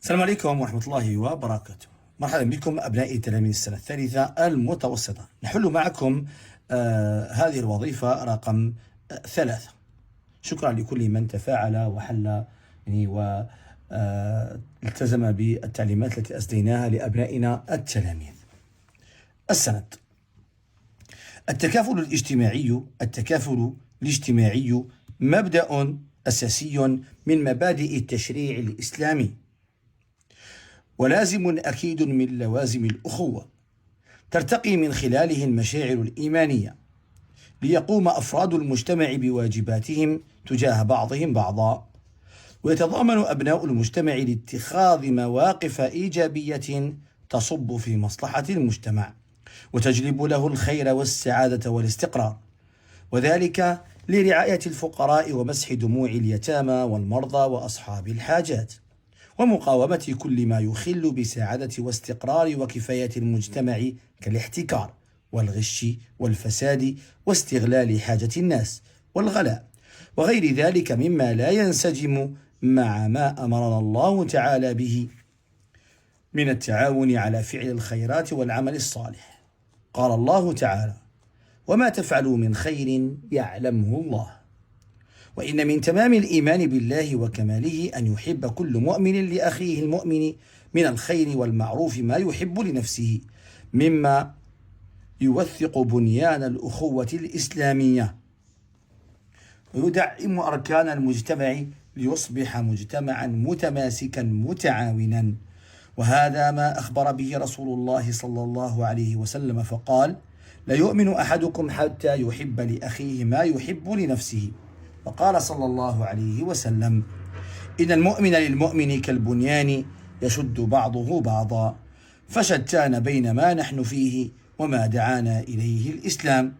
السلام عليكم ورحمة الله وبركاته. مرحبا بكم أبنائي تلاميذ السنة الثالثة المتوسطة. نحل معكم هذه الوظيفة رقم 3. شكرا لكل من تفاعل وحل يعني والتزم بالتعليمات التي أسديناها لأبنائنا التلاميذ. السند: التكافل الاجتماعي مبدأ أساسي من مبادئ التشريع الإسلامي، ولازم أكيد من لوازم الأخوة، ترتقي من خلاله المشاعر الإيمانية ليقوم أفراد المجتمع بواجباتهم تجاه بعضهم بعضا، ويتضامن أبناء المجتمع لاتخاذ مواقف إيجابية تصب في مصلحة المجتمع وتجلب له الخير والسعادة والاستقرار، وذلك لرعاية الفقراء ومسح دموع اليتامى والمرضى وأصحاب الحاجات، ومقاومة كل ما يخل بسعادة واستقرار وكفاية المجتمع كالاحتكار والغش والفساد واستغلال حاجة الناس والغلاء وغير ذلك مما لا ينسجم مع ما أمرنا الله تعالى به من التعاون على فعل الخيرات والعمل الصالح. قال الله تعالى: وما تفعلوا من خير يعلمه الله. وإن من تمام الإيمان بالله وكماله أن يحب كل مؤمن لأخيه المؤمن من الخير والمعروف ما يحب لنفسه، مما يوثق بنيان الأخوة الإسلامية ويدعم أركان المجتمع ليصبح مجتمعا متماسكا متعاونا. وهذا ما أخبر به رسول الله صلى الله عليه وسلم فقال: لا يؤمن أحدكم حتى يحب لأخيه ما يحب لنفسه. وقال صلى الله عليه وسلم: إن المؤمن للمؤمن كالبنيان يشد بعضه بعضا، فشتان بين ما نحن فيه وما دعانا إليه الإسلام.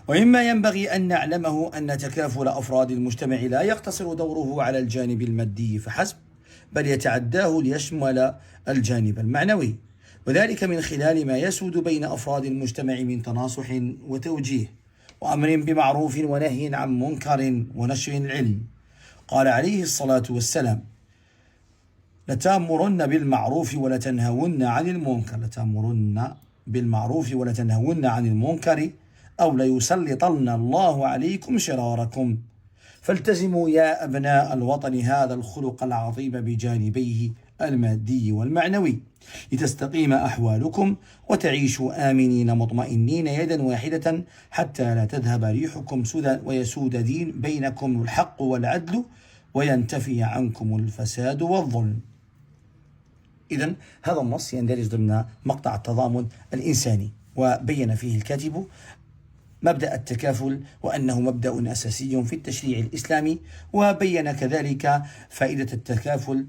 ومما ينبغي أن نعلمه أن تكافل أفراد المجتمع لا يقتصر دوره على الجانب المادي فحسب، بل يتعداه ليشمل الجانب المعنوي، وذلك من خلال ما يسود بين أفراد المجتمع من تناصح وتوجيه وأمر بمعروف ونهي عن منكر ونشر العلم. قال عليه الصلاة والسلام: لتأمرن بالمعروف ولتنهون عن المنكر، لتأمرن بالمعروف ولتنهون عن المنكر أو ليسلطن الله عليكم شراركم. فالتزموا يا أبناء الوطن هذا الخلق العظيم بجانبيه المادي والمعنوي لتستقيم أحوالكم وتعيشوا آمنين مطمئنين يدا واحدة، حتى لا تذهب ريحكم سدى ويسود دين بينكم الحق والعدل وينتفي عنكم الفساد والظلم. إذن هذا النص يندرج ضمن مقطع التضامن الإنساني، وبين فيه الكاتب مبدأ التكافل وأنه مبدأ أساسي في التشريع الإسلامي، وبين كذلك فائدة التكافل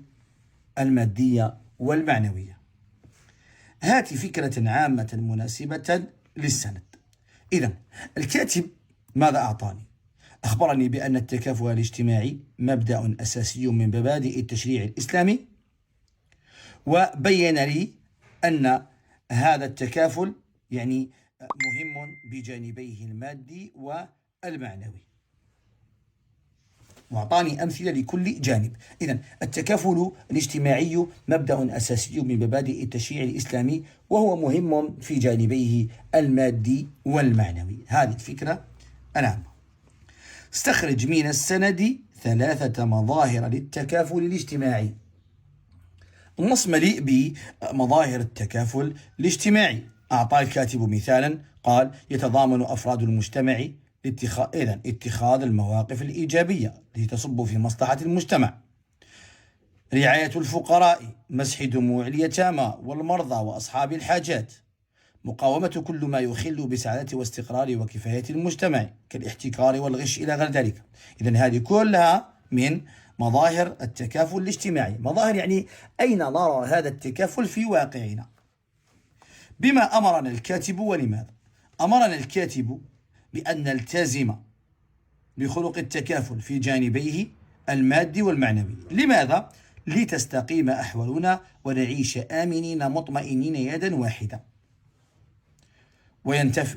المادية والمعنوية. هات فكرة عامة مناسبة للسند. إذن الكاتب ماذا أعطاني؟ أخبرني بأن التكافل الاجتماعي مبدأ أساسي من مبادئ التشريع الإسلامي، وبين لي أن هذا التكافل يعني مهم بجانبيه المادي والمعنوي، وأعطاني أمثلة لكل جانب. إذن التكافل الاجتماعي مبدأ أساسي من مبادئ التشريع الإسلامي، وهو مهم في جانبيه المادي والمعنوي. هذه الفكرة العامة. استخرج من السند 3 مظاهر للتكافل الاجتماعي. النص مليء بمظاهر التكافل الاجتماعي. أعطى الكاتب مثالا، قال: يتضامن أفراد المجتمع اتخاذ المواقف الإيجابية التي تصب في مصلحة المجتمع، رعاية الفقراء، مسح دموع اليتامى والمرضى وأصحاب الحاجات، مقاومة كل ما يخل بسعادة واستقرار وكفاية المجتمع كالاحتكار والغش إلى غير ذلك. إذن هذه كلها من مظاهر التكافل الاجتماعي. مظاهر يعني أين نرى هذا التكافل في واقعنا. بما أمرنا الكاتب. ولماذا؟ أمرنا الكاتب بأن نلتزم بخلق التكافل في جانبيه المادي والمعنوي. لماذا؟ لتستقيم أحوالنا ونعيش آمنين مطمئنين يدا واحدة،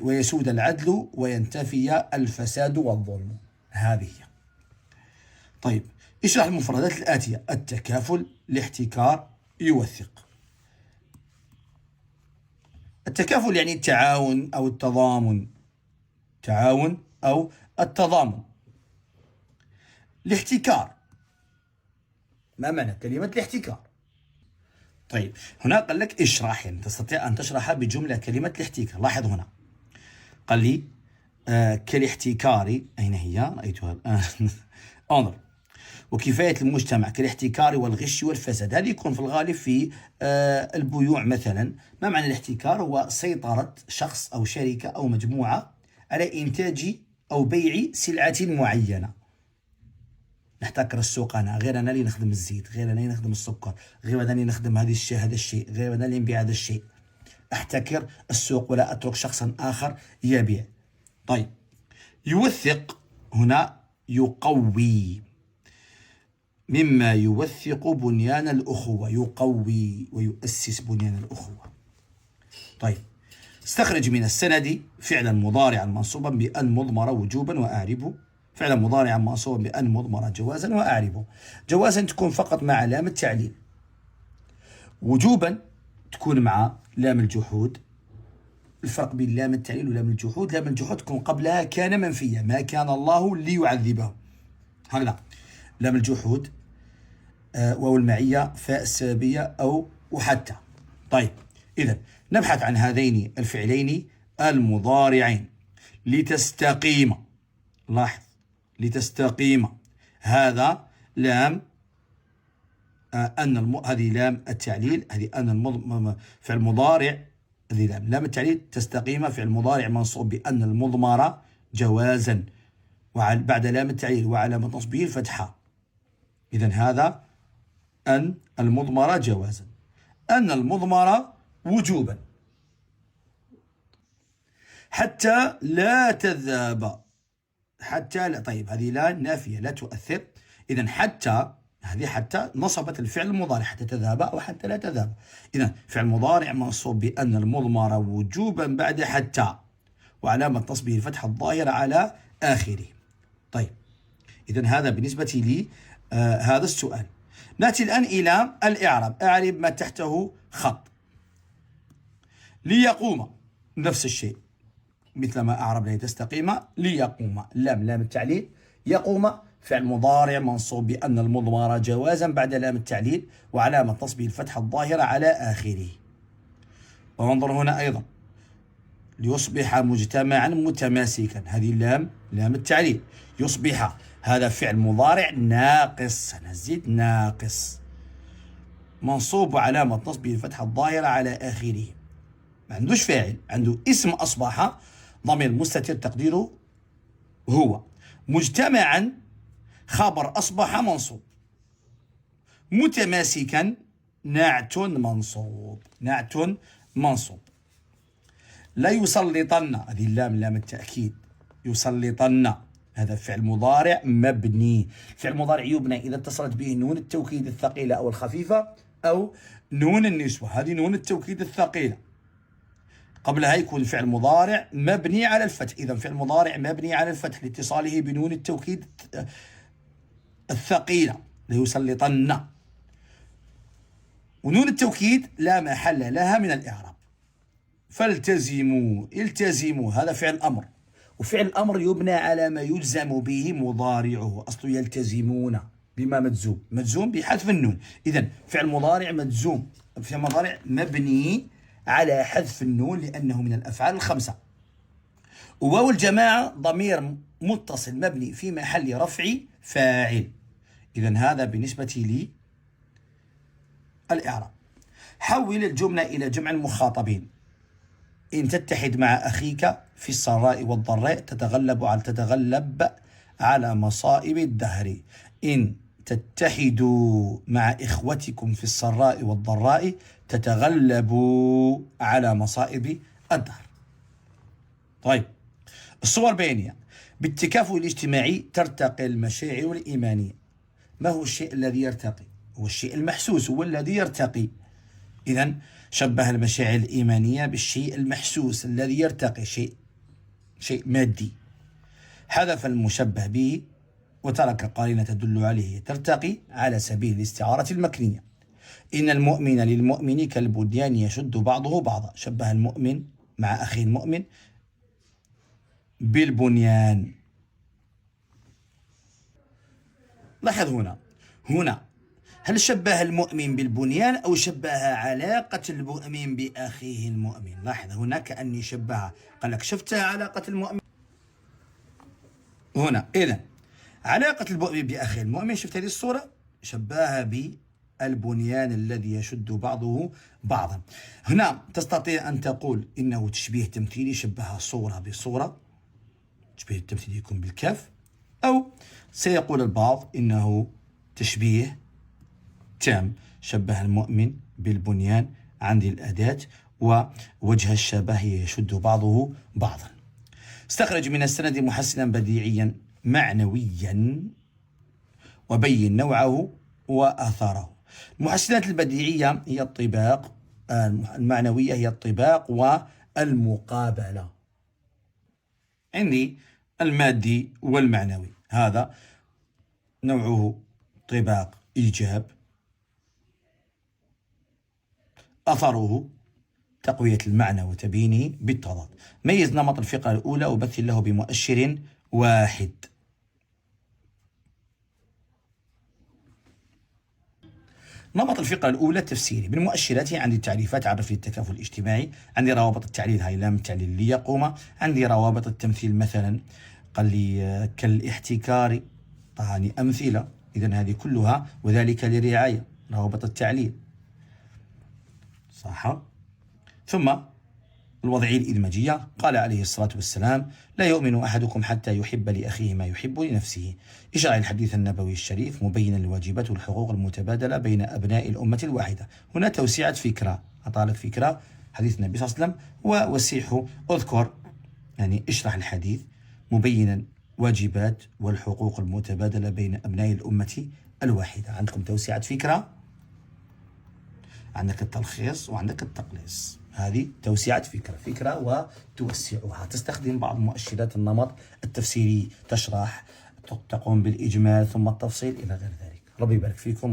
ويسود العدل وينتفي الفساد والظلم. هذه طيب اشرح المفردات الآتية: التكافل، الاحتكار، يوثق. التكافل يعني التعاون أو التضامن، تعاون أو التضامن. الاحتكار، ما معنى كلمة الاحتكار؟ طيب هنا قال لك اشرح، يعني تستطيع أن تشرح بجملة كلمة الاحتكار. لاحظ هنا قال لي كالاحتكار، أين هي؟ رأيتها الآن انظر: وكفاية المجتمع كالاحتكار والغش والفساد. هذا يكون في الغالب في البيوع مثلا. ما معنى الاحتكار؟ هو سيطرة شخص أو شركة أو مجموعة على إنتاج أو بيع سلعة معينة. نحتكر السوق، أنا غير أنا اللي نخدم الزيت، غير أنا اللي نخدم السكر، غير أنا اللي نخدم هذا الشيء، غير أنا اللي نبيع هذا الشيء. أحتكر السوق ولا أترك شخصا آخر يبيع. طيب يوثق، هنا يقوي، مما يوثق بنيان الأخوة، يقوي ويؤسس بنيان الأخوة. طيب استخرج من السند فعلا مضارعا منصوبا بأن مضمرة وجوبا وأعربه، فعلا مضارعا منصوبا بأن مضمرة جوازا وأعربه. جوازا تكون فقط مع لام التعليل، وجوبا تكون مع لام الجحود. الفرق بين لام التعليل ولام الجحود: لام الجحود تكون قبلها كان منفية، ما كان الله ليعذبه، هكذا. لام الجحود واو المعية، فاء السببية أو وحتى. طيب إذا نبحث عن هذين الفعلين المضارعين. لتستقيم، لاحظ لتستقيم، هذا لام هذه لام التعليل، هذه أن فعل مضارع، هذه لام التعليل. تستقيم فعل مضارع منصوب بأن المضمرة جوازا بعد لام التعليل وعلامة نصبه الفتحة. إذا هذا أن المضمرة جوازا، أن المضمرة وجوبا. حتى لا تذهب، حتى لا. طيب هذه لا نافية لا تؤثر. إذا حتى، هذه حتى نصبت الفعل المضارع، حتى تذهب أو حتى لا تذهب. إذا فعل مضارع منصوب بأن المضمرة وجوبا بعد حتى وعلامة نصبه الفتحة الظاهرة على آخره. طيب إذا هذا بالنسبة لي هذا السؤال. نأتي الآن إلى الإعراب. أعرب ما تحته خط. ليقوم نفس الشيء مثل ما أعرب لتستقيم. ليقوم لام التعليل، يقوم فعل مضارع منصوب بأن المضمرة جوازا بعد لام التعليل وعلامة نصبه الفتحة الظاهرة على آخره. وانظر هنا أيضا: ليصبح مجتمعا متماسكا، هذه لام التعليل. يصبح هذا فعل مضارع ناقص، نزيد ناقص، منصوب وعلامة نصبه الفتحة الظاهرة على آخره. ما عندوش فاعل، عنده اسم أصبح، ضمير مستتر تقديره هو. مجتمعا خبر أصبح منصوب. متماسكا نعت منصوب، نعت منصوب. لا يسلطن، هذه لام التأكيد. يسلطن هذا فعل مضارع مبني. فعل مضارع يبنى إذا اتصلت به نون التوكيد الثقيلة أو الخفيفة أو نون النسوة. هذه نون التوكيد الثقيلة، قبلها يكون فعل مضارع مبني على الفتح. إذا فعل مضارع مبني على الفتح لاتصاله بنون التوكيد الثقيلة، ليسلطن. ونون التوكيد لا محل لها من الإعراب. فالتزموا، التزموا هذا فعل أمر، وفعل الأمر يبنى على ما يلزم به مضارعه. أصله يلتزمون بما مجزوم، مجزوم بحذف النون. إذن فعل مضارع مجزوم، فعل مضارع مبني على حذف النون لأنه من الأفعال الخمسة. وواو الجماعة ضمير متصل مبني في محل رفع فاعل. إذن هذا بالنسبة لي الإعراب. حول الجملة إلى جمع المخاطبين. إن تتحد مع أخيك في السراء والضراء تتغلب على مصائب الدهر. إن تتحدوا مع إخوتكم في السراء والضراء تتغلبوا على مصائب الدهر. طيب الصور بيانية. بالتكافؤ الاجتماعي ترتقي المشاعر الإيمانية. ما هو الشيء الذي يرتقي؟ هو الشيء المحسوس هو الذي يرتقي. إذن شبه المشاعر الإيمانية بالشيء المحسوس الذي يرتقي، شيء مادي. حذف المشبه به وترك قرينة تدل عليه ترتقي على سبيل الاستعارة المكنية. إن المؤمن للمؤمن كالبنيان يشد بعضه بعضا. شبه المؤمن مع أخيه المؤمن بالبنيان. لاحظ هنا هل شبه المؤمن بالبنيان أو شبه علاقة المؤمن بأخيه المؤمن؟ لاحظ هنا كأني شبه، قال لك شفتها علاقة المؤمن هنا. إذن علاقة المؤمن بأخيه المؤمن، شفت هذه الصورة، شبهها بالبنيان الذي يشد بعضه بعضا. هنا تستطيع أن تقول إنه تشبيه تمثيلي، شبه صورة بصورة، تشبيه التمثيلي يكون بالكاف، أو سيقول البعض إنه تشبيه تام، شبه المؤمن بالبنيان. عندي الأداة ووجه الشبه يشد بعضه بعضا. استخرج من السند محسنا بديعيا معنويا وبين نوعه وآثاره. المحسنات البديعية هي الطباق، المعنوية هي الطباق والمقابلة. عندي المادي والمعنوي، هذا نوعه طباق إيجاب، أثره تقوية المعنى وتبيينه بالتضاد. ميز نمط الفقرة الأولى وبث له بمؤشر واحد. نمط الفقرة الأولى تفسيري. بالمؤشرات عندي التعريفات، عرف لي التكافل الاجتماعي، عندي روابط التعليل، هاي لام التعليل ليقوم، عندي روابط التمثيل مثلا قال لي كالاحتكار، طعني أمثلة، إذن هذه كلها، وذلك لرعاية روابط التعليل صح. ثم الوضعية الإدماجية، قال عليه الصلاة والسلام لا يؤمن أحدكم حتى يحب لأخيه ما يحب لنفسه. إشراع الحديث النبوي الشريف مبينا الواجبات والحقوق المتبادلة بين أبناء الأمة الواحدة. هنا توسعة فكرة، أطالك فكرة حديث النبي صلى الله عليه وسلم، ووسيحه أذكر، يعني اشرح الحديث مبينا واجبات والحقوق المتبادلة بين أبناء الأمة الواحدة. عندكم توسعة فكرة، عندك التلخيص وعندك التقليص، هذه توسعة فكرة وتوسعها. تستخدم بعض مؤشرات النمط التفسيري، تشرح، تقوم بالإجمال ثم التفصيل إلى غير ذلك. ربي يبارك فيكم.